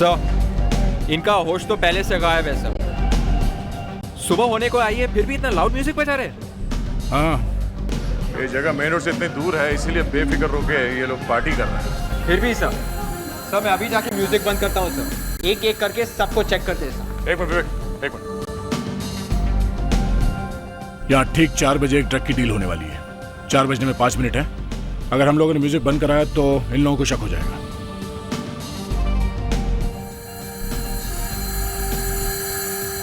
Sir, इनका होश तो पहले से गायब है सर। सुबह होने को आई है फिर भी इतना लाउड म्यूजिक बजा रहे हैं। हाँ, ये जगह मेन रोड से इतनी दूर है इसीलिए बेफिक्र होके ये लोग पार्टी कर रहे हैं। फिर भी सर मैं अभी जाके म्यूजिक बंद करता हूँ सर। एक एक करके सबको चेक करते हैं सर। एक मिनट विवेक, एक मिनट। यहाँ ठीक 4 बजे एक ट्रक की डील होने वाली है। 4 बजने में 5 मिनट है। अगर हम लोगों ने म्यूजिक बंद कराया तो इन लोगों को शक हो जाएगा।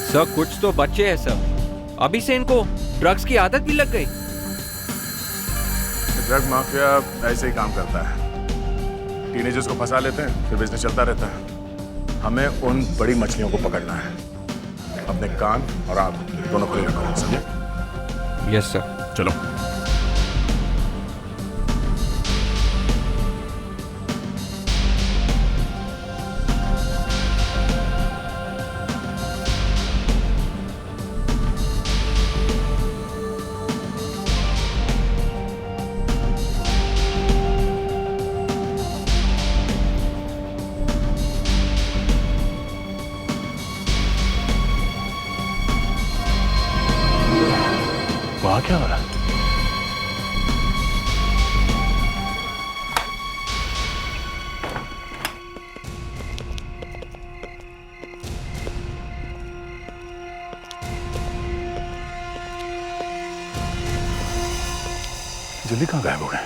सर कुछ तो बच्चे हैं सर, अभी से इनको ड्रग्स की आदत भी लग गई। ड्रग माफिया ऐसे ही काम करता है, टीनेजर्स को फंसा लेते हैं फिर बिजनेस चलता रहता है। हमें उन बड़ी मछलियों को पकड़ना है। अपने कान और आंख दोनों खुले रखो, समझे? Yes sir. चलो। वहाँ क्या हो रहा है? जल्दी कहाँ गायब हो गए?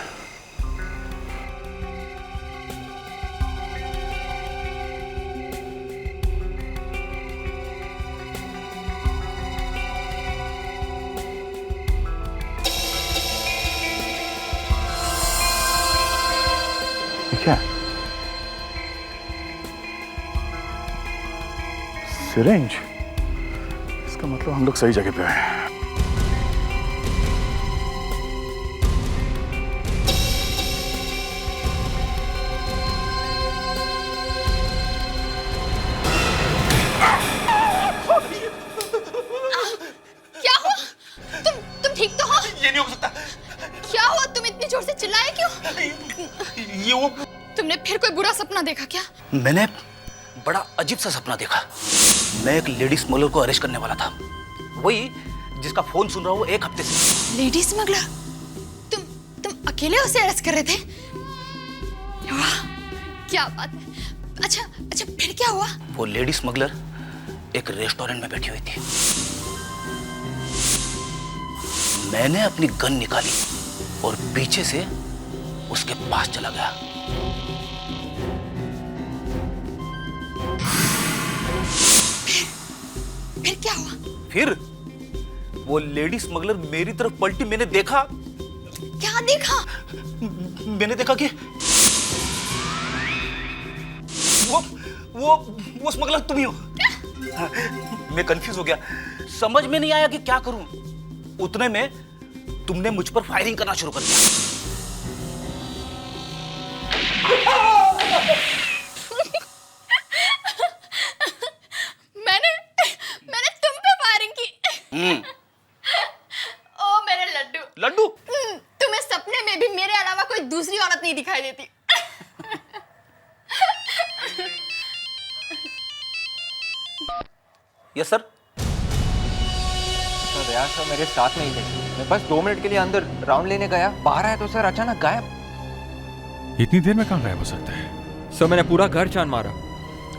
क्या? सिरिंज? इसका मतलब हम लोग सही जगह पे आए हैं। क्या हुआ? तुम ठीक तो हो? ये नहीं हो सकता। क्या हुआ? तुम इतनी जोर से चिल्लाए क्यों? ये वो तुमने फिर कोई बुरा सपना देखा क्या? मैंने बड़ा अजीब सा सपना देखा। मैं एक लेडी स्मगलर को अरेस्ट करने वाला था, वही जिसका फोन सुन रहा हूँ 1 हफ्ते से। Lady smuggler? तुम अकेले उसे अरेस्ट कर रहे थे? वाह, क्या बात है। अच्छा फिर क्या हुआ? वो लेडी स्मगलर एक रेस्टोरेंट में बैठी हुई थी। मैंने अपनी गन निकाली और पीछे से उसके पास चला गया। फिर क्या हुआ? फिर वो लेडी स्मगलर मेरी तरफ पलटी। मैंने देखा। क्या देखा? मैंने देखा कि वो स्मगलर तुम ही हो। मैं कंफ्यूज हो गया, समझ में नहीं आया कि क्या करूं। उतने में तुमने मुझ पर फायरिंग करना शुरू कर दिया। मैंने तुम पे फायरिंग की। ओ मेरे लड्डू। तुम्हें सपने में भी मेरे अलावा कोई दूसरी औरत नहीं दिखाई देती। Yes sir. दया सर मेरे साथ में ही थे। मैं बस 2 मिनट के लिए अंदर राउंड लेने गया, बाहर आया तो सर अचानक गायब। इतनी देर में कहाँ गायब हो सकता है? सर मैंने पूरा घर छान मारा।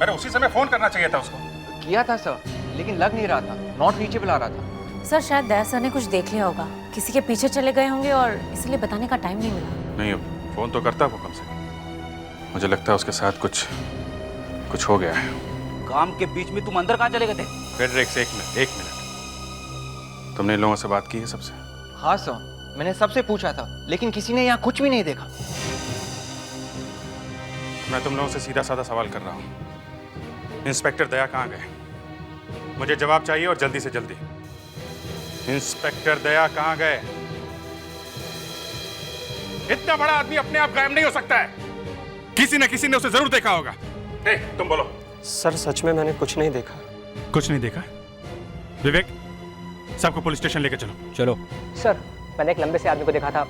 अरे उसी समय फोन करना चाहिए था उसको। किया था सर, लेकिन लग नहीं रहा था, नॉट रीचेबल आ रहा था। सर शायद दया सर ने कुछ देख लिया होगा, किसी के पीछे चले गए होंगे और इसलिए बताने का टाइम नहीं मिला। नहीं, फोन तो करता वो कम से कम। मुझे लगता है उसके साथ कुछ हो गया है। काम के बीच में तुम अंदर कहाँ चले गए थे? फेडरिक्स, एक मिनट। तुमने इन लोगों से बात की है सबसे? हाँ सर, मैंने सबसे पूछा था, लेकिन किसी ने यहाँ कुछ भी नहीं देखा। मैं तुम लोगों से सीधा साधा सवाल कर रहा हूँ। इंस्पेक्टर दया कहाँ गए? मुझे जवाब चाहिए और जल्दी से जल्दी। इंस्पेक्टर दया कहाँ गए? इतना बड़ा आदमी अपने आप गायब नहीं हो सकता है। किसी न किसी ने उसे जरूर देखा होगा। तुम बोलो। सर सच में मैंने कुछ नहीं देखा। कुछ नहीं देखा? विवेक, सबको पुलिस स्टेशन लेके चलो। चलो। सर मैंने एक लंबे से आदमी को देखा था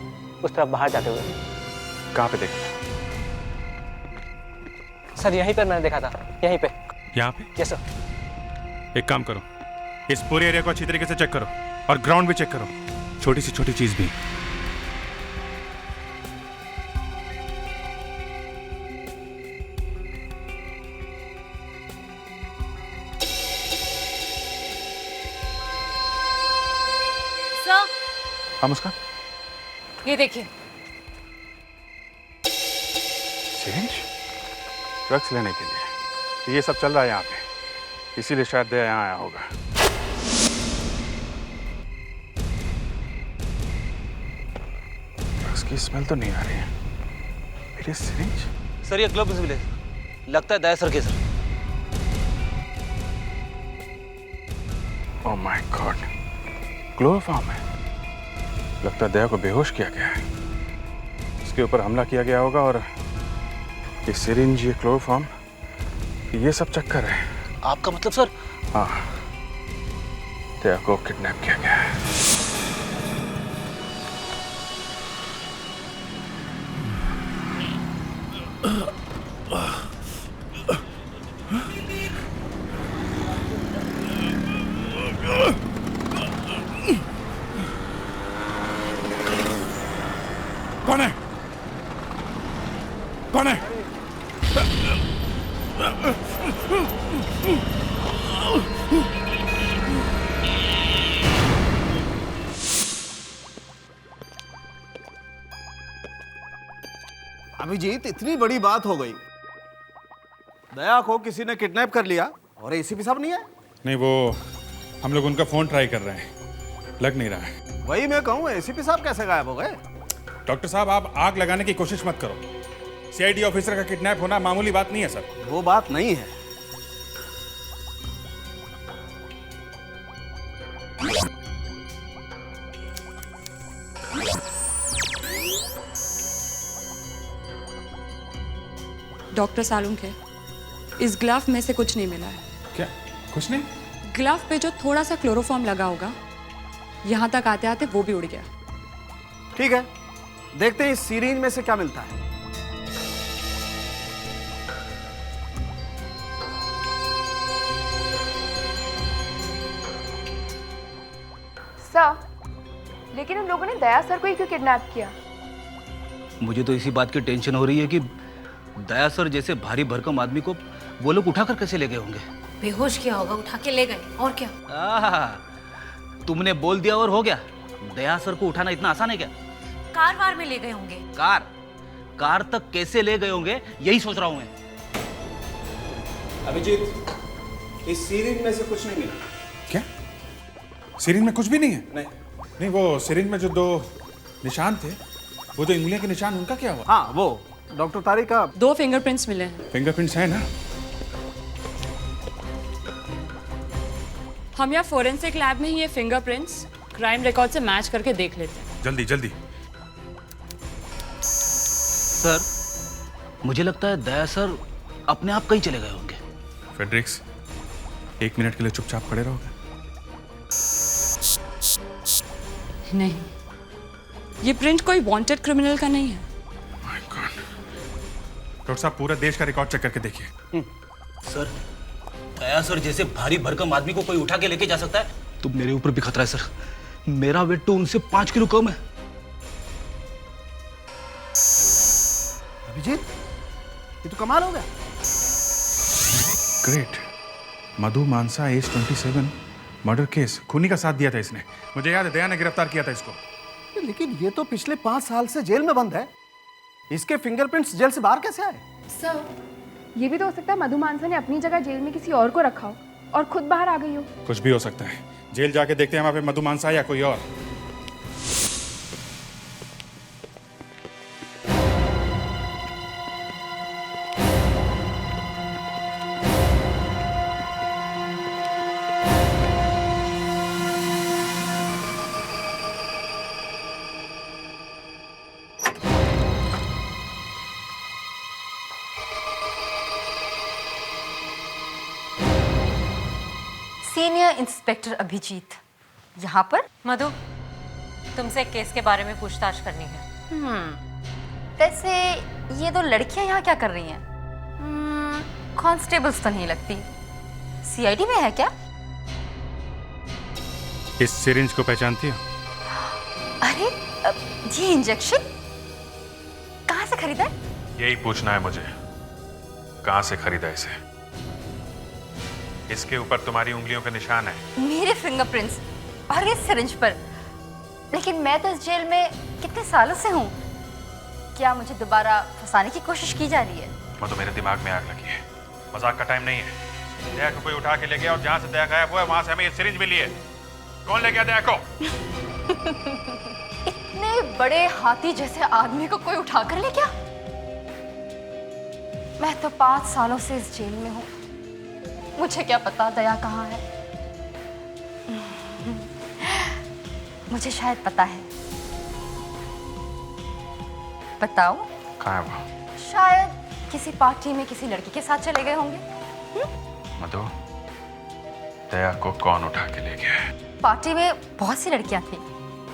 उस तरफ बाहर जाते हुए। कहाँ पे देखा? सर यहीं पर मैंने देखा था, यहीं पे। यहाँ पे? Yes sir. एक काम करो, इस पूरे एरिया को अच्छी तरीके से चेक करो और ग्राउंड भी चेक करो, छोटी से छोटी चीज भी। सर, हाँ मुस्कान, ये देखिए। सिरिंज ड्रग्स लेने के लिए ये सब चल रहा है यहाँ पे, इसीलिए शायद दया यहाँ आया होगा। ड्रग्स की स्मेल तो नहीं आ रही है। मेरी सिरिंज? सर ये ग्लव्स मिले, लगता है दया सर के sir. Oh my God, chloroform है। लगता है दया को बेहोश किया गया है, इसके ऊपर हमला किया गया होगा और ये सिरिंज, ये क्लोरोफॉर्म, ये सब चक्कर है। आपका मतलब सर? हाँ, दया को किडनैप किया गया है। कौन है? कौन है? अभिजीत, इतनी बड़ी बात हो गई, दया को किसी ने किडनैप कर लिया और एसीपी साहब नहीं है। नहीं, वो हम लोग उनका फोन ट्राई कर रहे हैं, लग नहीं रहा है। वही मैं कहूँ, एसीपी साहब कैसे गायब हो गए? डॉक्टर साहब, आप आग लगाने की कोशिश मत करो। सीआईडी ऑफिसर का किडनैप होना मामूली बात नहीं है सर। वो बात नहीं है। डॉक्टर सालुंक है, इस ग्लव में से कुछ नहीं मिला है। क्या? कुछ नहीं? ग्लव पे जो थोड़ा सा क्लोरोफॉर्म लगा होगा, यहाँ तक आते आते वो भी उड़ गया। ठीक है, देखते हैं इस सीरीज में से क्या मिलता है। सर, लेकिन हम लोगों ने दया सर को ही क्यों किडनैप किया? मुझे तो इसी बात की टेंशन हो रही है कि दया सर जैसे भारी भरकम आदमी को वो लोग उठाकर कैसे ले गए होंगे। बेहोश किया होगा, उठा के ले गए, और क्या। तुमने बोल दिया और हो गया। दया सर को उठाना इतना आसान है क्या? कार वार में ले गए होंगे। कार तक कैसे ले गए होंगे, यही सोच रहा हूं मैं। अभिजीत, इस सीरीज में से कुछ नहीं मिला। क्या? सिरिंज में कुछ भी नहीं है? नहीं, वो सिरिंज में जो 2 निशान थे, वो जो उंगलियों के निशान, उनका क्या हुआ? हाँ, वो डॉक्टर तारिक का 2 फिंगरप्रिंट्स मिले हैं। फिंगरप्रिंट्स है ना? हम यहाँ फोरेंसिक लैब में ही ये फिंगरप्रिंट्स क्राइम रिकॉर्ड से मैच करके देख लेते हैं। जल्दी जल्दी। सर, मुझे लगता है दया सर अपने आप कहीं चले गए होंगे। फेड्रिक्स, 1 मिनट के लिए चुपचाप खड़े रहोगे? नहीं, ये प्रिंट कोई वांटेड क्रिमिनल का नहीं है। My God. डॉक्टर साहब, पूरा देश का रिकॉर्ड चेक करके देखिए। सर, दया सर जैसे भारी भरकम आदमी को कोई उठा के लेके जा सकता है तो मेरे ऊपर भी खतरा है सर। मेरा वेट तो उनसे 5 किलो कम है। अभिजीत, ये तो कमाल हो गया। ग्रेट। मधु मानसा, एज 27, मर्डर केस। खूनी का साथ दिया था इसने। मुझे याद है, दया ने गिरफ्तार किया था इसको। लेकिन ये तो पिछले 5 साल से जेल में बंद है। इसके फिंगरप्रिंट्स जेल से बाहर कैसे आए? सर, ये भी तो हो सकता है मधु मानसा ने अपनी जगह जेल में किसी और को रखा हो और खुद बाहर आ गई हो। कुछ भी हो सकता है। जेल जाके देखते हैं वहां पे मधु मानसा या कोई और। सीनियर इंस्पेक्टर अभिजीत यहाँ पर? मधु, तुमसे एक केस के बारे में पूछताछ करनी है। वैसे ये 2 लड़कियां यहाँ क्या कर रही हैं? कांस्टेबल्स तो नहीं लगती, सीआईडी में है क्या? इस सिरिंज को पहचानती हो? अरे ये इंजेक्शन कहाँ से खरीदा है? यही पूछना है मुझे, कहाँ से खरीदा इसे? इसके ऊपर तुम्हारी उंगलियों के निशान है। मेरे फिंगरप्रिंट्स और इस सिरिंज पर। लेकिन मैं तो इस जेल में कितने सालों से हूँ। क्या मुझे दोबारा फंसाने की कोशिश की जा रही है? वो तो मेरे दिमाग में आग लगी है, मजाक का टाइम नहीं है। दया को कोई उठा के ले गया और जहाँ से दया गायब हुआ है वहां से हमें ये सिरिंज मिली है। कौन ले गया दया को? इतने बड़े हाथी जैसे आदमी को कोई उठा कर ले गया? मैं तो 5 सालों से इस जेल में हूँ, मुझे क्या पता दया कहाँ है। मुझे शायद पता है। बताओ कहाँ है वो? शायद किसी पार्टी में किसी लड़की के साथ चले गए होंगे। मधु, दया को कौन उठा के ले गया है? पार्टी में बहुत सी लड़कियां थी,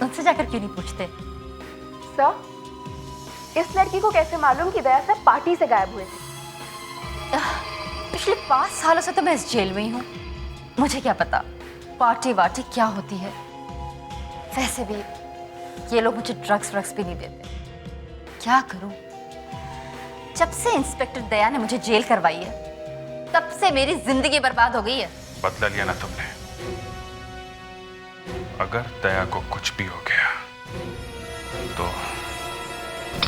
उनसे जाकर क्यों नहीं पूछते? सर, इस लड़की को कैसे मालूम कि दया सर पार्टी से गायब हुए थे? पिछले 5 सालों से तो मैं इस जेल में ही हूँ, मुझे क्या पता पार्टी वार्टी क्या होती है। वैसे भी ये लोग मुझे ड्रग्स भी नहीं देते। क्या करूं? जब से इंस्पेक्टर दया ने मुझे जेल करवाई है तब से मेरी जिंदगी बर्बाद हो गई है। बदला लिया ना तुमने। अगर दया को कुछ भी हो गया तो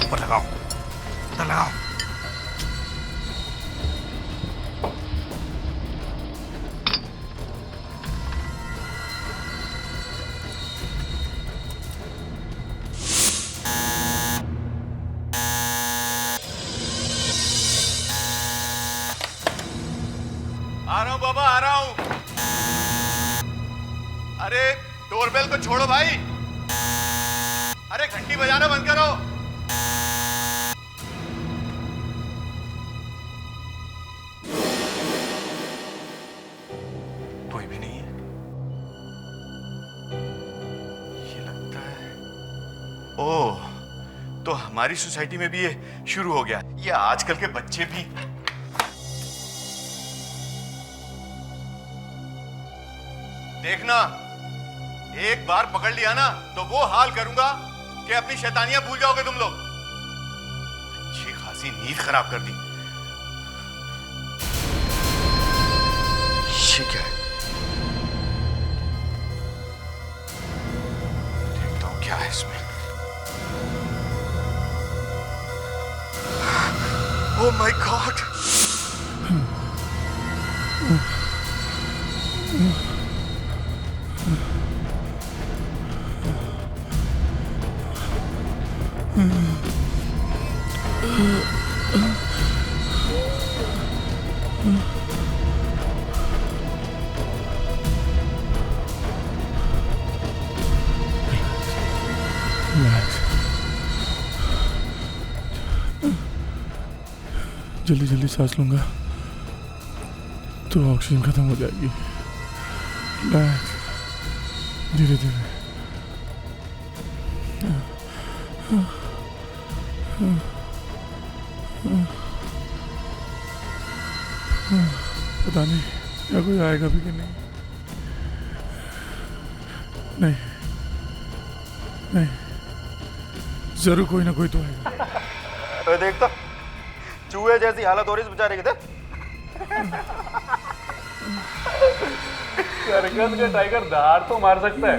ऊपर लगाओ, ऊपर लगाओ। आ रहा हूं बाबा, आ रहा हूं। अरे डोरबेल को छोड़ो भाई। अरे घंटी बजाना बंद करो। कोई भी नहीं है। ये लगता है ओह, तो हमारी सोसाइटी में भी ये शुरू हो गया। ये आजकल के बच्चे भी। देखना, एक बार पकड़ लिया ना तो वो हाल करूंगा कि अपनी शैतानियां भूल जाओगे तुम लोग। अच्छी खासी नींद खराब कर दी। ये क्या है? देखता हूं क्या है इसमें। Oh my God! जल्दी जल्दी सांस लूंगा तो ऑक्सीजन खत्म हो जाएगी। रिलैक्स, धीरे धीरे। पता नहीं क्या कोई आएगा भी कि नहीं। नहीं नहीं, जरूर कोई ना कोई तो आएगा। अरे देख तो, चूहे जैसी हालत हो रही है इस बेचारे की। सर्कस का टाइगर दहाड़ तो मार सकता है,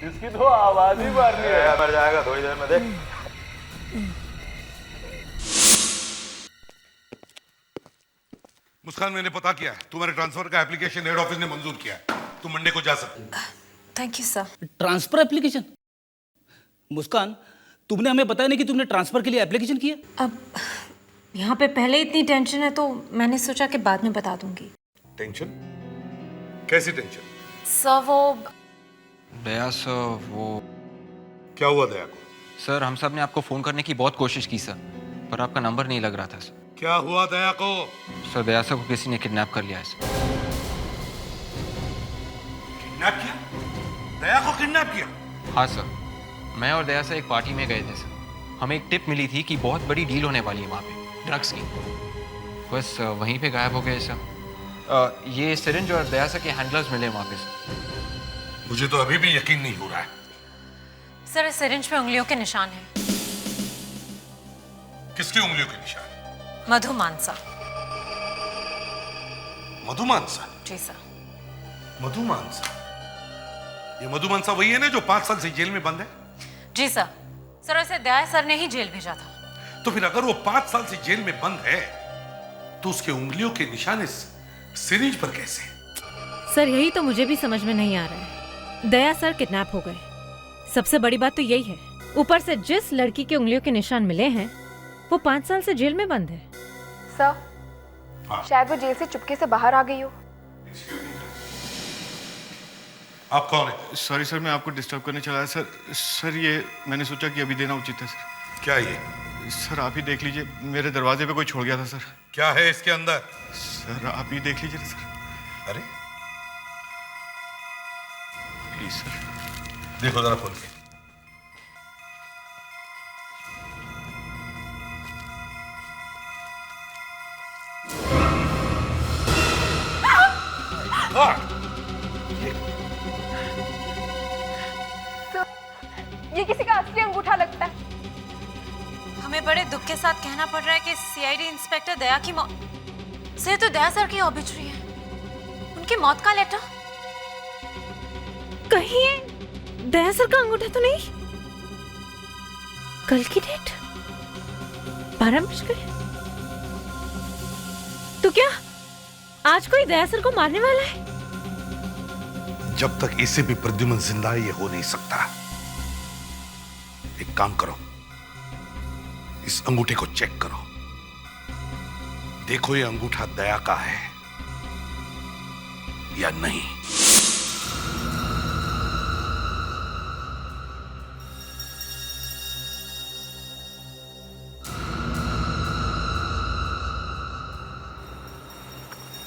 इसकी तो आवाज ही मारनी है। मर जाएगा थोड़ी देर में, देख। मुस्कान, मैंने पता किया, तुम्हारे ट्रांसफर का एप्लीकेशन हेड ऑफिस ने मंजूर किया है। तुम मंडे को जा सकते हो। Thank you sir. Transfer application? Muskan, तुमने हमें बताया नहीं कि तुमने ट्रांसफर के लिए एप्लीकेशन किया। अब यहाँ पे पहले इतनी टेंशन है तो मैंने सोचा कि बाद में बता दूंगी। टेंशन? कैसी टेंशन? सर वो दया सर, वो क्या हुआ दया को? सर हम सब ने आपको फोन करने की बहुत कोशिश की सर, पर आपका नंबर नहीं लग रहा था सर। क्या हुआ दया को? सर दया सर को किसी ने किडनैप कर लिया है सर। किडनैप किया? दया को किडनैप किया? हाँ सर, मैं और दया सर एक पार्टी में गए थे सर। हमें एक टिप मिली थी कि बहुत बड़ी डील होने वाली है वहाँ पे, ड्रग्स की। किडनैप किया? दया को किडनैप किया? हाँ सर, मैं और दया सर एक पार्टी में गए थे सर। हमें एक टिप मिली थी कि बहुत बड़ी डील होने वाली है वहाँ पे, ड्रग्स की। बस वहीं पे गायब हो गए सब। ये सिरिंज और दया सर के हैंडलर्स मिले वहाँ पे सर। मुझे तो अभी भी यकीन नहीं हो रहा है। सर इस सिरिंज पे उंगलियों के निशान हैं। किसकी उंगलियों के निशान? मधु मानसा। मधु मानसा? जी सर। मधु मानसा? ये मधु मानसा वही है ना जो 5 साल से जेल में बंद है? जी सर। सर उसे दया सर ने ही जेल भेजा था। तो फिर अगर वो 5 साल से जेल में बंद है तो उसके उंगलियों के निशान इस सिरिंज पर कैसे? सर यही तो मुझे भी समझ में नहीं आ रहा है। दया सर किडनैप हो गए, सबसे बड़ी बात तो यही है। ऊपर से जिस लड़की के उंगलियों के निशान मिले हैं वो 5 साल से जेल में बंद है। सर शायद वो जेल से चुपके से बाहर आ गई हो। आप कौन है? सॉरी सर, मैं आपको डिस्टर्ब करने चला सर। सर ये मैंने सोचा कि अभी देना उचित है सर। क्या ये? सर आप ही देख लीजिए, मेरे दरवाजे पे कोई छोड़ गया था सर। क्या है इसके अंदर? सर आप ही देख लीजिए सर। अरे प्लीज सर। देखो जरा खोल के। ये किसी का असली अंगूठा लगता है। हमें बड़े दुख के साथ कहना पड़ रहा है कि सीआईडी इंस्पेक्टर दया की मौत से तो दया सर की ऑबिचुरी है। उनकी मौत का लेटर कहीं है? दया सर का अंगूठा तो नहीं? कल की डेट 12 बज गए। तो क्या आज कोई दया सर को मारने वाला है? जब तक इसे भी प्रद्युमन जिंदा है ये हो नहीं सकता। एक काम करो, इस अंगूठे को चेक करो, देखो ये अंगूठा दया का है या नहीं।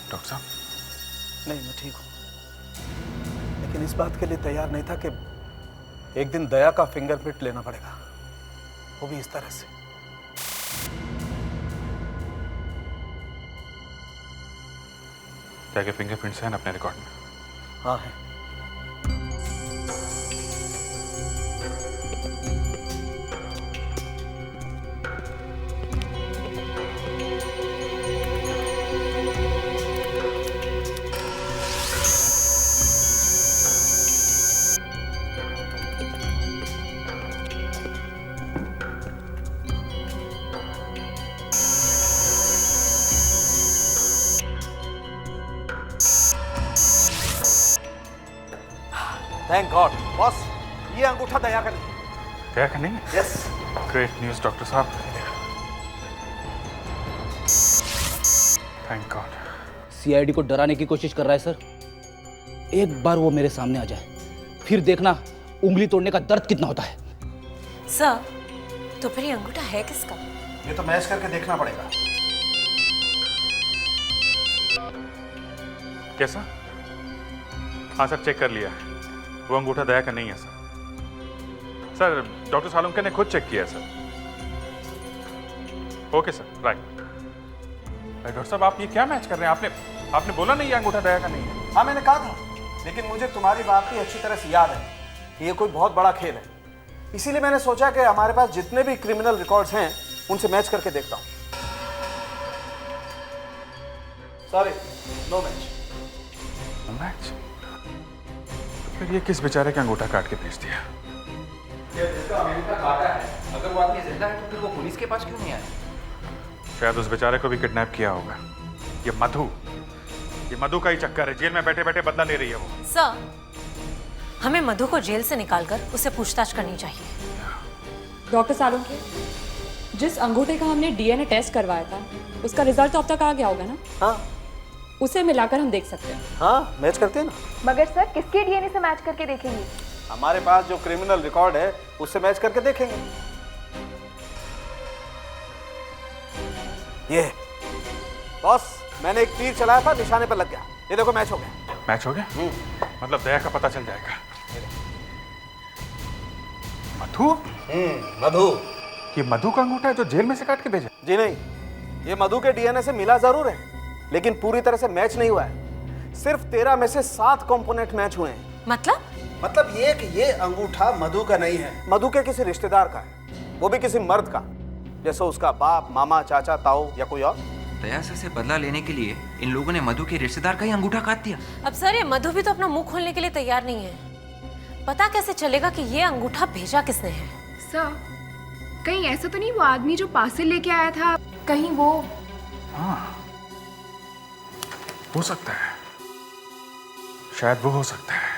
डॉक्टर साहब? नहीं, मैं ठीक हूं, लेकिन इस बात के लिए तैयार नहीं था कि एक दिन दया का फिंगरप्रिंट लेना पड़ेगा, वो भी इस तरह से। दया के फिंगरप्रिंट्स हैं अपने रिकॉर्ड में? हाँ है। थैंक गॉड बॉस, ये अंगूठा दया का नहीं। दया का नहीं? यस। ग्रेट न्यूज़ डॉक्टर साहब, थैंक गॉड। सीआईडी को डराने की कोशिश कर रहा है सर। एक बार वो मेरे सामने आ जाए, फिर देखना उंगली तोड़ने का दर्द कितना होता है। सर तो फिर ये अंगूठा है किसका? ये तो मैच करके देखना पड़ेगा। कैसा? हाँ सर, चेक कर लिया, वो अंगूठा दया का नहीं है सर। सर डॉक्टर सालुंके ने खुद चेक किया sir. Okay sir, right. Doctor साहब आप ये क्या मैच कर रहे हैं? आपने बोला नहीं ये अंगूठा दया का नहीं है। हाँ मैंने कहा था, लेकिन मुझे तुम्हारी बात भी अच्छी तरह से याद है कि ये कोई बहुत बड़ा खेल है, इसीलिए मैंने सोचा कि हमारे पास जितने भी क्रिमिनल रिकॉर्ड्स हैं उनसे मैच करके देखता हूँ। Sorry, no match. No match? फिर ये किस बेचारे का अंगूठा काट के भेज दिया? ये जिसका अंगूठा काटा है, अगर वो आदमी जिंदा है तो फिर वो पुलिस के पास क्यों नहीं आया? शायद उस बेचारे को भी किडनैप किया होगा। ये मधु का ही चक्कर है, जेल में बैठे बैठे बदला ले रही है वो। सर हमें मधु को जेल से निकालकर उसे पूछताछ करनी चाहिए। डॉक्टर सालुंके, जिस अंगूठे का हमने डीएनए टेस्ट करवाया था उसका रिजल्ट तो अब तक आ गया होगा ना? हाँ, उसे मिलाकर हम देख सकते हैं। हाँ मैच करते हैं ना। मगर सर किसके डीएनए से मैच करके देखेंगे? हमारे पास जो क्रिमिनल रिकॉर्ड है उससे मैच करके देखेंगे। ये बॉस, मैंने एक तीर चलाया था, निशाने पर लग गया। ये देखो मैच हो गया। मैच हो गया? मतलब दया का पता चल जाएगा। मधु? मधु। ये मधु का अंगूठा है जो जेल में से काट के भेजा? जी नहीं, ये मधु के डीएनए से मिला जरूर है, लेकिन पूरी तरह से मैच नहीं हुआ है। सिर्फ 13 में से 7 कंपोनेंट मैच हुए हैं। मतलब ये कि ये अंगूठा मधु का नहीं है, मधु के किसी रिश्तेदार का है, वो भी किसी मर्द का, जैसे उसका बाप, मामा, चाचा, ताऊ या कोई और। दया सर से बदला लेने के लिए इन लोगों ने मधु के रिश्तेदार का ही अंगूठा काट दिया। अब सर ये मधु भी तो अपना मुंह खोलने के लिए तैयार नहीं है। पता कैसे चलेगा कि ये अंगूठा भेजा किसने है? सर, कहीं ऐसा तो नहीं वो आदमी जो पार्सल लेके आया था, कहीं वो? हाँ, हो सकता है, शायद वो हो सकता है।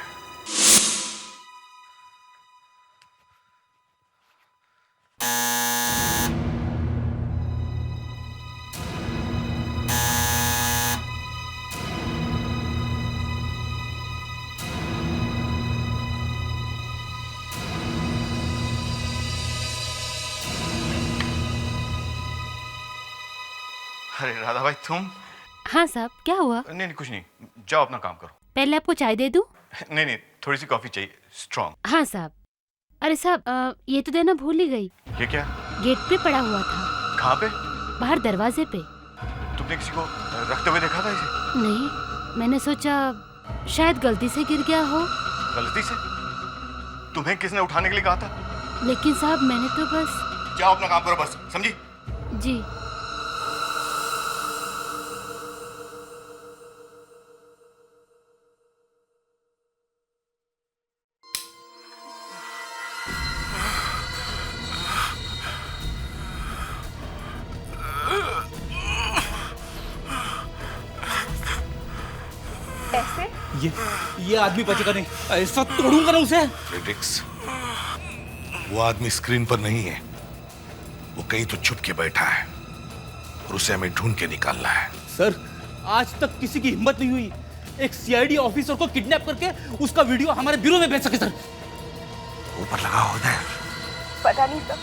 अरे राधा भाई तुम? हाँ साहब, क्या हुआ? नहीं कुछ नहीं, जाओ अपना काम करो। पहले आपको चाय दे दूं? नहीं थोड़ी सी कॉफी चाहिए, स्ट्रॉन्ग। हाँ साहब। अरे साहब, ये तो देना भूल ही गई। ये क्या? गेट पे पड़ा हुआ था। कहाँ पे? बाहर दरवाजे पे। तुमने किसी को रखते हुए देखा था इसे? नहीं, मैंने सोचा शायद गलती से गिर गया हो। गलती से? तुम्हें किसने उठाने के लिए कहा था? लेकिन साहब मैंने तो बस। जाओ अपना काम करो बस, समझी? जी। ये आदमी बचेगा नहीं, ऐसा तोड़ूंगा ना उसे। फ्रेडरिक्स, वो आदमी स्क्रीन पर नहीं है, वो कहीं तो छुप के बैठा है और उसे हमें ढूंढ के निकालना है। सर, आज तक किसी की हिम्मत नहीं हुई एक सीआईडी ऑफिसर को किडनैप करके उसका वीडियो हमारे ब्यूरो में भेज सके। सर ऊपर लगा होता है। पता नहीं सर,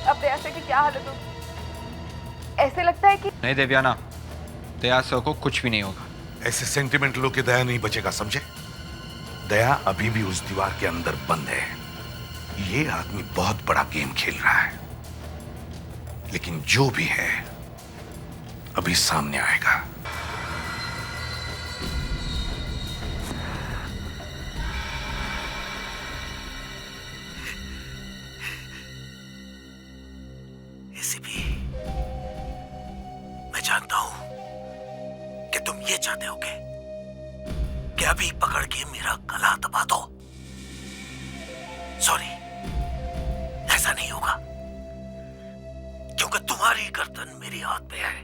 अब दया सर की क्या हालत होगी। ऐसे लगता है कि नहीं देवयाना, दया सर को कुछ भी नहीं होगा। ऐसे सेंटिमेंटलों के दया नहीं बचेगा, समझे? दया अभी भी उस दीवार के अंदर बंद है। ये आदमी बहुत बड़ा गेम खेल रहा है, लेकिन जो भी है अभी सामने आएगा। एसीपी, मैं जानता हूं कि तुम ये चाहते होगे कि अभी पकड़ के मेरा गला दबा दो। सॉरी, ऐसा नहीं होगा, क्योंकि तुम्हारी गर्दन मेरे हाथ पे है।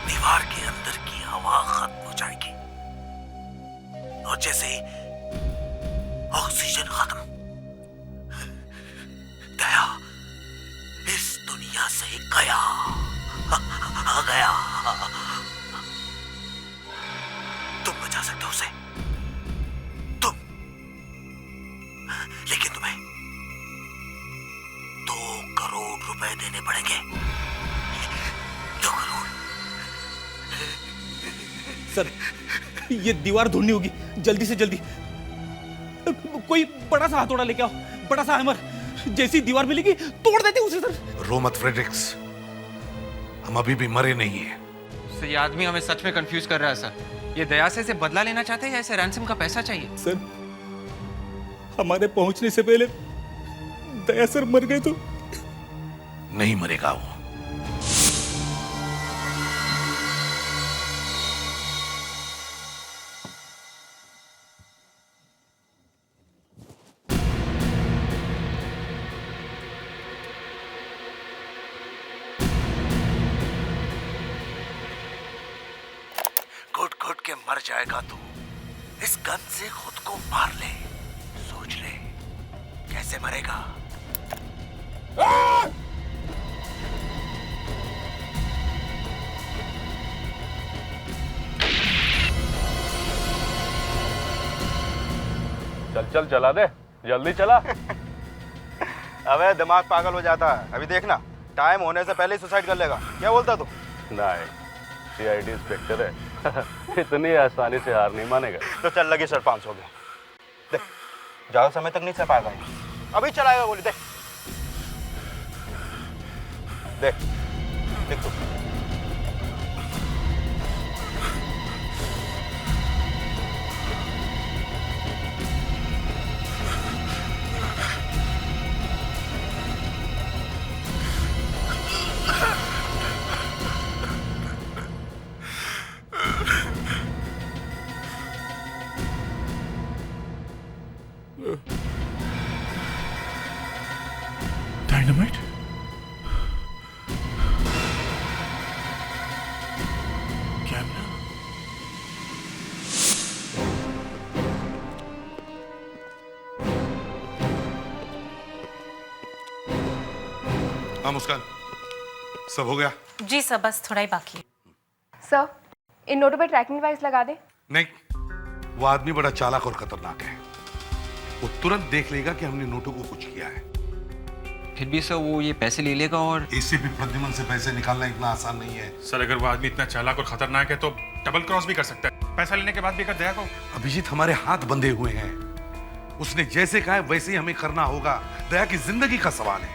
दीवार के अंदर की हवा खत्म हो जाएगी और जैसे ही ऑक्सीजन खत्म, दया इस दुनिया से गया आ गया। तुम बचा सकते हो उसे, तुम, लेकिन तुम्हें 2 करोड़ रुपए देने पड़ेंगे। 2 करोड़। सर, ये दीवार ढूंढनी होगी जल्दी से जल्दी। कोई बड़ा सा हथौड़ा लेके आओ, बड़ा सा हैमर। जैसी दीवार मिलेगी तोड़ देते उसे। सर रो मत फ्रेडरिक्स, हम अभी भी मरे नहीं है। सर, ये आदमी हमें सच में कंफ्यूज कर रहा है। सर, ये दया से बदला लेना चाहते हैं या इसे रैंसम का पैसा चाहिए? सर, हमारे पहुंचने से पहले दया सर मर गए तो? नहीं मरेगा वो। घुट घुट के मर जाएगा तू। इस गन से खुद को मार ले, सोच ले कैसे मरेगा। चल चल चला दे, जल्दी चला। अबे दिमाग पागल हो जाता है। अभी देखना, टाइम होने से पहले ही सुसाइड कर लेगा। क्या बोलता तू? नहीं, सीआईडी इंस्पेक्टर है। इतनी आसानी से हार नहीं मानेगा। तो चल लगी सर 500 के। देख, ज्यादा समय तक नहीं सह पाएगा, अभी चलाएगा गोली। देख देख देख तू। डायनामाइट? कैमरा? हाँ मुस्कान, सब हो गया? जी सर, बस थोड़ा ही बाकी है। सर, इन नोटों पे ट्रैकिंग डिवाइस लगा दे। नहीं, वो आदमी बड़ा चालाक और खतरनाक है। वो तुरंत देख लेगा कि हमने नोटों को कुछ किया है। फिर भी सर वो ये पैसे ले लेगा और एसीपी प्रद्युमन से पैसे निकालना इतना आसान नहीं है। सर अगर वो आदमी इतना चालाक और खतरनाक है तो डबल क्रॉस भी कर सकता है। पैसा लेने के बाद भी अगर दया को। अभिजीत, हमारे हाथ बंधे हुए हैं। उसने जैसे कहा है वैसे ही हमें करना होगा। दया की जिंदगी का सवाल है।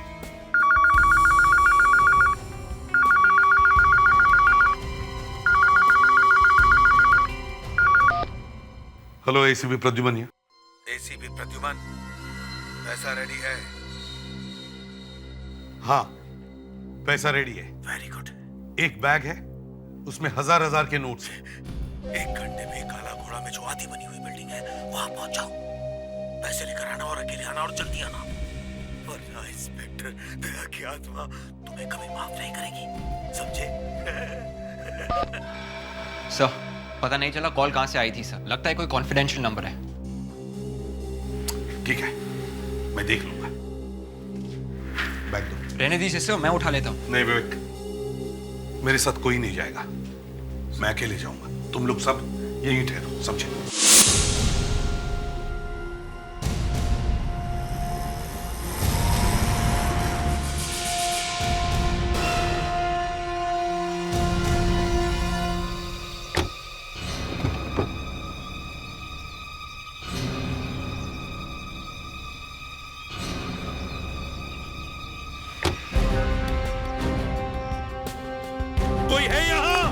Hello ACP Pradyuman. ACP Pradyuman, पैसा रेडी है? हाँ, पैसा रेडी है। Very good. एक बैग है, उसमें हजार के नोट्स हैं। 1 घंटे में काला घोड़ा में जो आधी बनी हुई बिल्डिंग है वहां पहुंच जाओ। पैसे लेकर आना और अकेले आना और जल्दी आना, वरना इंस्पेक्टर दया की आत्मा तुम्हें कभी माफ नहीं करेगी, समझे? सर पता नहीं चला कॉल कहां से आई थी सर। लगता है कोई कॉन्फिडेंशियल नंबर है। ठीक है, मैं देख लूंगा। बैग दो। रहने दीजिए सर, मैं उठा लेता हूँ। नहीं विवेक, मेरे साथ कोई नहीं जाएगा, मैं अकेले जाऊंगा। तुम लोग सब यहीं ठहरो, समझे? कोई है यहाँ?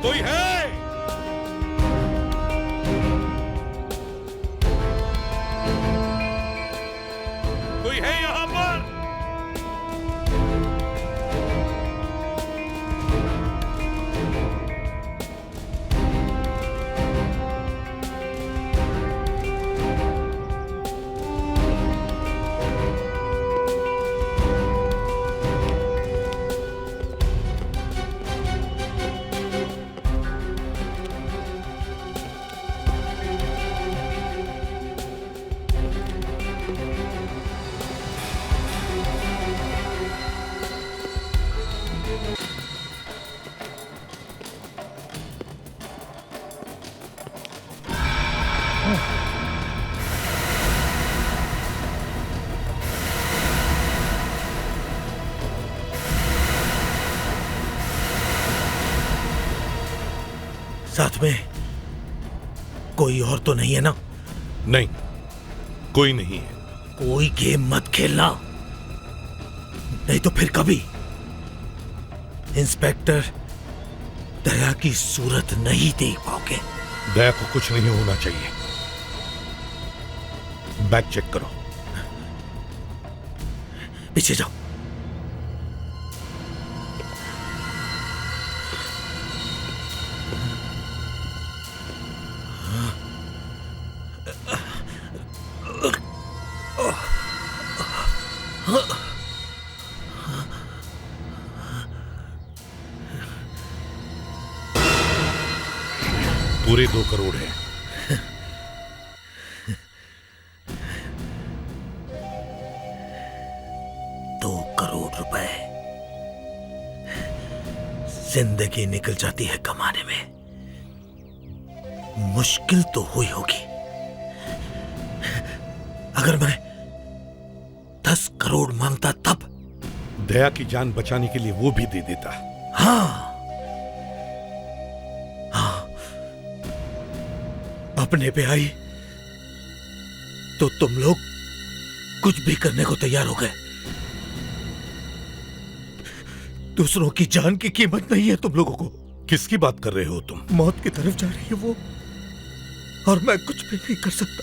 कोई है? कोई है यहाँ पर? साथ में कोई और तो नहीं है ना? नहीं, कोई नहीं है। कोई गेम मत खेलना, नहीं तो फिर कभी इंस्पेक्टर दया की सूरत नहीं देख पाओगे। दया को कुछ नहीं होना चाहिए। बैग चेक करो। पीछे जाओ। पूरे 2 करोड़ है। ₹2 जिंदगी निकल जाती है कमाने में। मुश्किल तो हुई होगी। अगर मैं 10 करोड़ मांगता तब? दया की जान बचाने के लिए वो भी दे देता। हाँ, अपने पे आई तो तुम लोग कुछ भी करने को तैयार हो गए। दूसरों की जान की कीमत नहीं है तुम लोगों को। किसकी बात कर रहे हो तुम? मौत की तरफ जा रही है वो, और मैं कुछ भी नहीं कर सकता।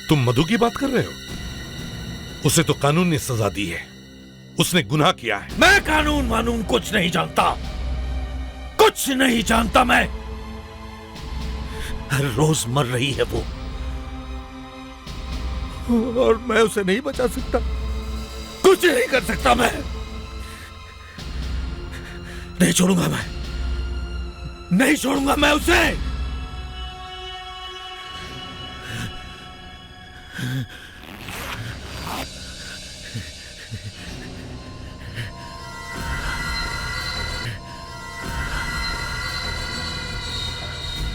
तुम मधु की बात कर रहे हो? उसे तो कानून ने सजा दी है, उसने गुनाह किया है। मैं कानून वानून कुछ नहीं जानता, कुछ नहीं जानता मैं। हर रोज मर रही है वो, और मैं उसे नहीं बचा सकता, कुछ नहीं कर सकता। मैं नहीं छोड़ूंगा, मैं नहीं छोड़ूंगा मैं उसे।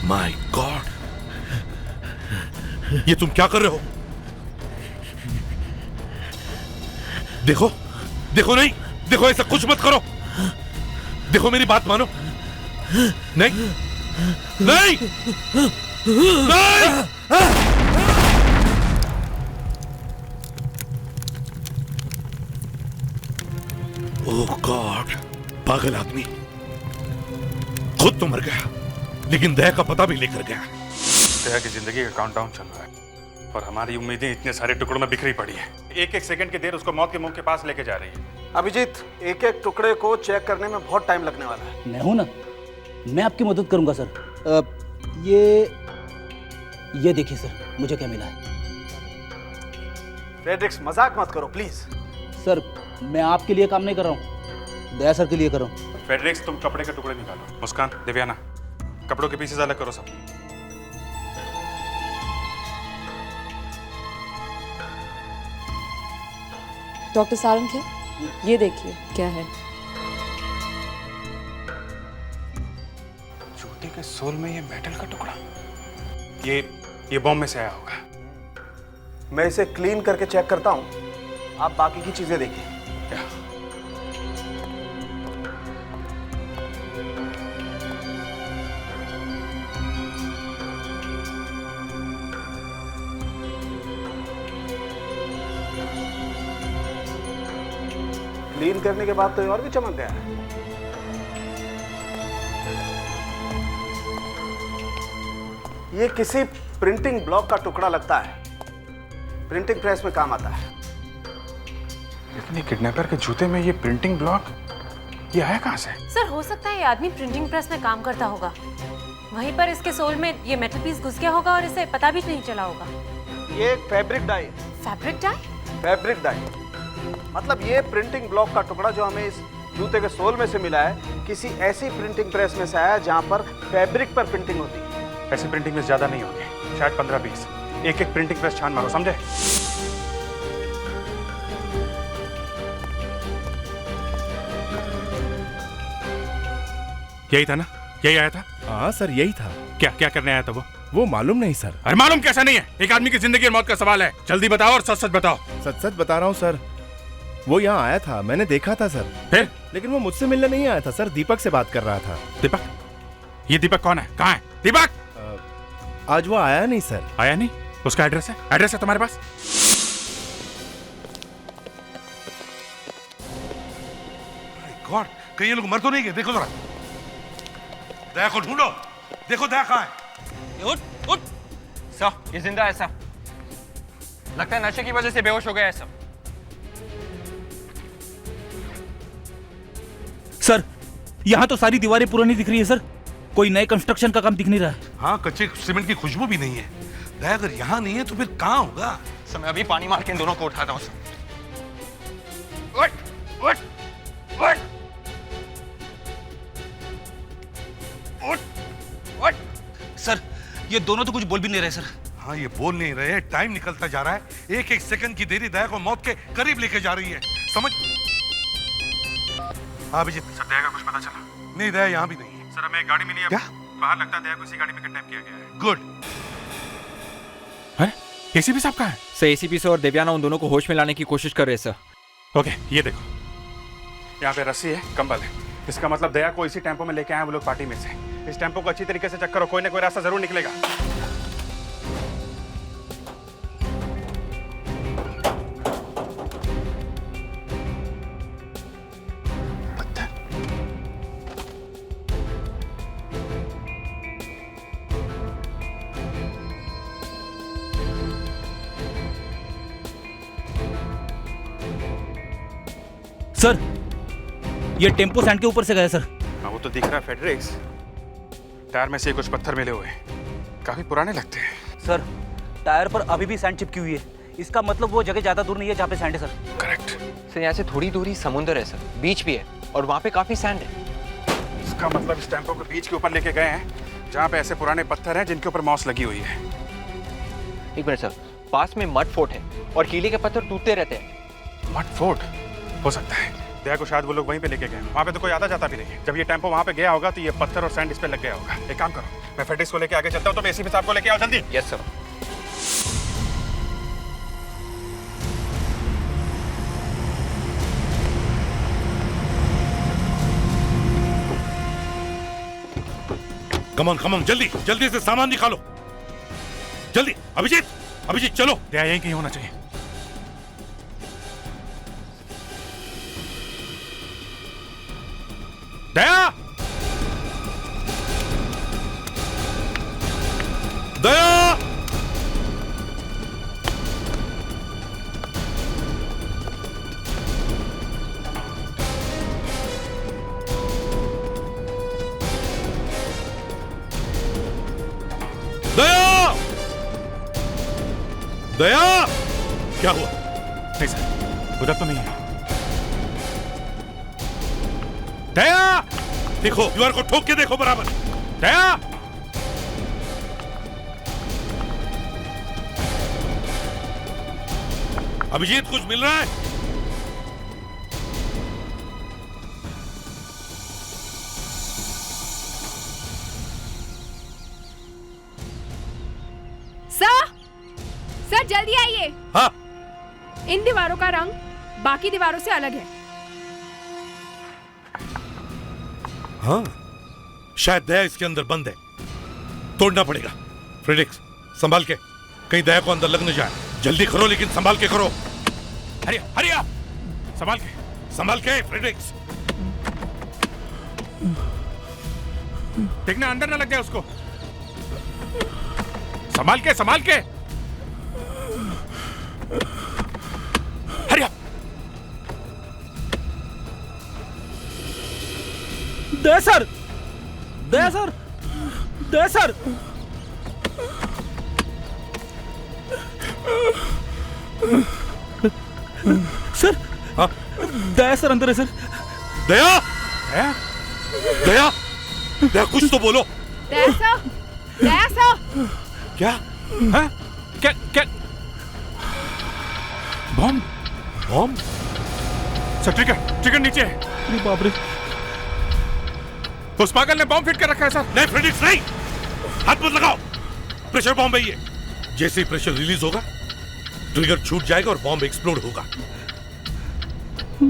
माय गॉड, ये तुम क्या कर रहे हो? देखो देखो, नहीं देखो, ऐसा कुछ मत करो। देखो मेरी बात मानो। नहीं नहीं नहीं। ओह गॉड, पागल आदमी खुद तो मर गया, लेकिन दया का पता भी लेकर गया। दया की जिंदगी का काउंटडाउन चल रहा है और हमारी उम्मीदें इतने सारे टुकड़ों में बिखरी पड़ी है। एक एक सेकंड की देर उसको मौत के मुंह के पास लेके जा रही है। अभिजीत, एक एक टुकड़े को चेक करने में बहुत टाइम लगने वाला है। मैं हूं ना, मैं आपकी मदद करूंगा सर। ये देखिए सर, मुझे क्या मिला है। फ्रेडरिक्स, मजाक मत करो प्लीज। सर, मैं आपके लिए काम नहीं कर रहा हूँ, दया सर के लिए कर रहा हूँ। फेडरिक्स, तुम कपड़े के टुकड़े निकालो। मुस्कान, दिव्याना, कपड़ों के पीसेस अलग करो सब। डॉक्टर सारंग, ये देखिए क्या है। जूते के सोल में ये मेटल का टुकड़ा, ये बॉम्ब में से आया होगा। मैं इसे क्लीन करके चेक करता हूँ, आप बाकी की चीजें देखिए। क्या? क्लीन करने के बाद तो ये और भी चमक गया है। ये किसी प्रिंटिंग ब्लॉक का टुकड़ा लगता है, प्रिंटिंग प्रेस में काम आता है। इतने किडनैपर के जूते में ये प्रिंटिंग ब्लॉक, ये आया कहां से? सर, हो सकता है ये आदमी प्रिंटिंग प्रेस में काम करता होगा, वहीं पर इसके सोल में ये मेटल पीस घुस गया होगा और इसे पता भी नहीं चला होगा। ये एक fabric dye. Fabric dye? Fabric dye मतलब ये प्रिंटिंग ब्लॉक का टुकड़ा जो हमें इस जूते के सोल में से मिला है, किसी ऐसी प्रिंटिंग प्रेस में से आया जहां पर फैब्रिक पर प्रिंटिंग होती है। ऐसी प्रिंटिंग प्रेस ज्यादा नहीं होगी, शायद 15-20। एक एक प्रिंटिंग प्रेस छान मारो, समझे? यही था ना, यही आया था? हाँ सर, यही था। क्या क्या करने आया था वो मालूम नहीं सर। अरे मालूम कैसा नहीं है? एक आदमी की जिंदगी और मौत का सवाल है, जल्दी बताओ और सच सच बताओ। सच सच बता रहा हूँ सर, वो यहाँ आया था, मैंने देखा था सर। फिर? लेकिन वो मुझसे मिलने नहीं आया था सर, दीपक से बात कर रहा था। दीपक? ये दीपक कौन है? कहाँ है दीपक? आज वो आया नहीं सर। आया नहीं? उसका एड्रेस है? एड्रेस है तुम्हारे पास? गॉड, कहीं ये लोग मर तो नहीं गए? देखो जरा, दया को ढूंढो, देखो दया कहाँ है। उठ उठ। सर, ये जिंदा है सर, लगता है नशे की वजह से बेहोश हो गया है सर। सर, यहाँ तो सारी दीवारें पुरानी दिख रही है सर, कोई नए कंस्ट्रक्शन का काम दिख नहीं रहा है। हाँ, कच्चे सीमेंट की खुशबू भी नहीं है। दया अगर यहाँ नहीं है तो फिर कहाँ होगा? सर, मैं अभी पानी मार के इन दोनों को उठाता हूँ सर। उठ उठ उठ उठ उठ। सर, ये दोनों तो कुछ बोल भी नहीं रहे सर। हाँ, ये बोल नहीं रहे, टाइम निकलता जा रहा है, एक एक सेकंड की देरी दया को मौत के करीब लेके जा रही है, समझ? हाँ अभिजीत। सर, दया का कुछ पता चला? नहीं, दया यहाँ भी नहीं है। सर, हमें एक गाड़ी मिली है। क्या? बाहर लगता है दया को इसी गाड़ी में किडनैप किया गया है। गुड। है? एसीपी साहब कहाँ है? सर, एसीपी सर और देवयाना उन दोनों को होश में लाने की कोशिश कर रहे हैं सर। ओके, ये देखो, यहाँ पे रस्सी है, कंबल है, इसका मतलब दया को इसी टेम्पो में लेके आए वो लोग पार्टी में से। इस टेम्पो को अच्छी तरीके से चेक करो, कोई ना कोई रास्ता जरूर निकलेगा। सर, ये टेम्पो सैंड के ऊपर से गया सर। हाँ, वो तो दिख रहा है फेडरिक्स, टायर में से कुछ पत्थर मिले हुए हैं, काफी पुराने लगते हैं। सर, टायर पर अभी भी सैंड चिपकी हुई है, इसका मतलब वो जगह ज्यादा दूर नहीं है जहाँ पे सैंड है सर। करेक्ट सर यहाँ से थोड़ी दूर ही समुंदर है सर, बीच भी है और वहाँ पे काफी सैंड है। इसका मतलब इस टेम्पो को बीच के ऊपर लेके गए हैं जहाँ पे ऐसे पुराने पत्थर हैं जिनके ऊपर मॉस लगी हुई है। एक मिनट सर, पास में मड फोर्ट है और कीले के पत्थर टूटते रहते हैं। मड फोर्ट हो सकता है, दया को शायद वो लोग वहीं पे लेके गए। वहाँ पे तो कोई आता जाता भी नहीं है। जब ये टेम्पो वहाँ पे गया होगा तो ये पत्थर और सैंड इस पे लग गया होगा। एक काम करो, मैं फेडिक्स को लेके आगे चलता हूँ, तो एसीपी साहब को लेके आओ जल्दी। Yes sir. कमन जल्दी जल्दी से सामान निकालो, जल्दी। अभिजीत चलो। दया यहीं कहीं होना चाहिए। दया दया क्या हुआ? नहीं सर, उधर तो नहीं है। दया देखो, दीवार को ठोक के देखो बराबर। दया अभिजीत कुछ मिल रहा है? सर जल्दी आइए। हाँ। इन दीवारों का रंग बाकी दीवारों से अलग है। हाँ, शायद दया इसके अंदर बंद है, तोड़ना पड़ेगा। फ्रेडिक्स संभाल के, कहीं दया को अंदर लग न जाए। जल्दी करो लेकिन संभाल के करो। हरिया संभाल के फ्रेडिक्स। देखना अंदर ना लग जाए उसको। संभाल के हरिया। दया सर सर। हाँ दया सर अंदर है सर। दया कुछ तो बोलो। दया सर क्या? हाँ? क्या बॉम्ब सर? ट्रिगर नीचे है। बाप रे, उस पागल ने बॉम्ब फिट कर रखा है सर। नहीं फ्रेडिक्स नहीं, हाथ मत लगाओ। प्रेशर बॉम्ब है ये। जैसे ही प्रेशर रिलीज होगा ट्रिगर छूट जाएगा और बॉम्ब एक्सप्लोड होगा।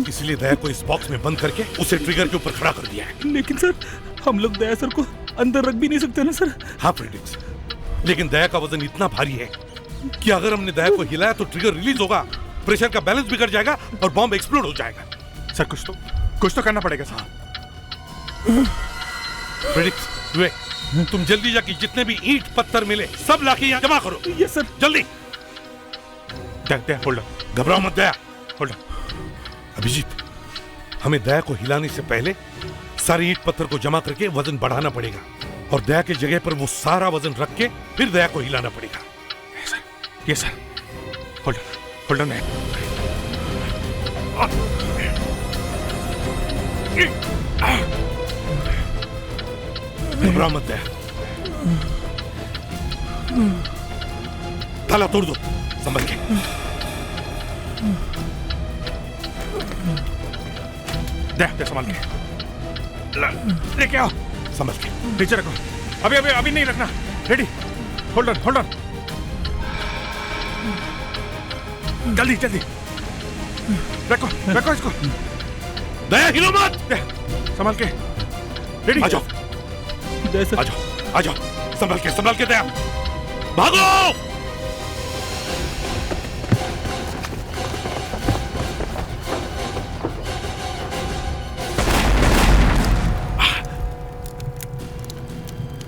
इसलिए दया को इस बॉक्स में बंद करके उसे ट्रिगर के ऊपर खड़ा कर दिया है। लेकिन सर हम लोग दया सर को अंदर रख भी नहीं सकते ना सर। हाँ फ्रेडिक्स, लेकिन दया का वजन इतना भारी है कि अगर हमने दया को हिलाया तो ट्रिगर रिलीज होगा, प्रेशर का बैलेंस बिगड़ जाएगा और बॉम्ब एक्सप्लोड हो जाएगा। सर कुछ तो करना पड़ेगा सर। फ्रेडिक्स तुम जल्दी जाके जितने भी ईंट पत्थर मिले सब लाके यहाँ जमा करो। Yes sir. जल्दी। होल्ड, घबराओ मत दया। होल्ड। अभिजीत, हमें दया को हिलाने से पहले सारे ईंट पत्थर को जमा करके वजन बढ़ाना पड़ेगा और दया की जगह पर वो सारा वजन रख के फिर दया को हिलाना पड़ेगा। Yes sir. Hold on. घबराओ मत दया। ताला तोड़ दो, संभल के। दया संभाल के लेके आओ। संभल के नीचे रखो। अभी नहीं रखना। रेडी। Hold on. जल्दी रखो इसको। दया हिलो मत। संभाल के। रेडी। आ जाओ संभल के दया, भागो।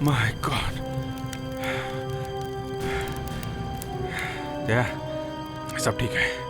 My God. दया सब ठीक है।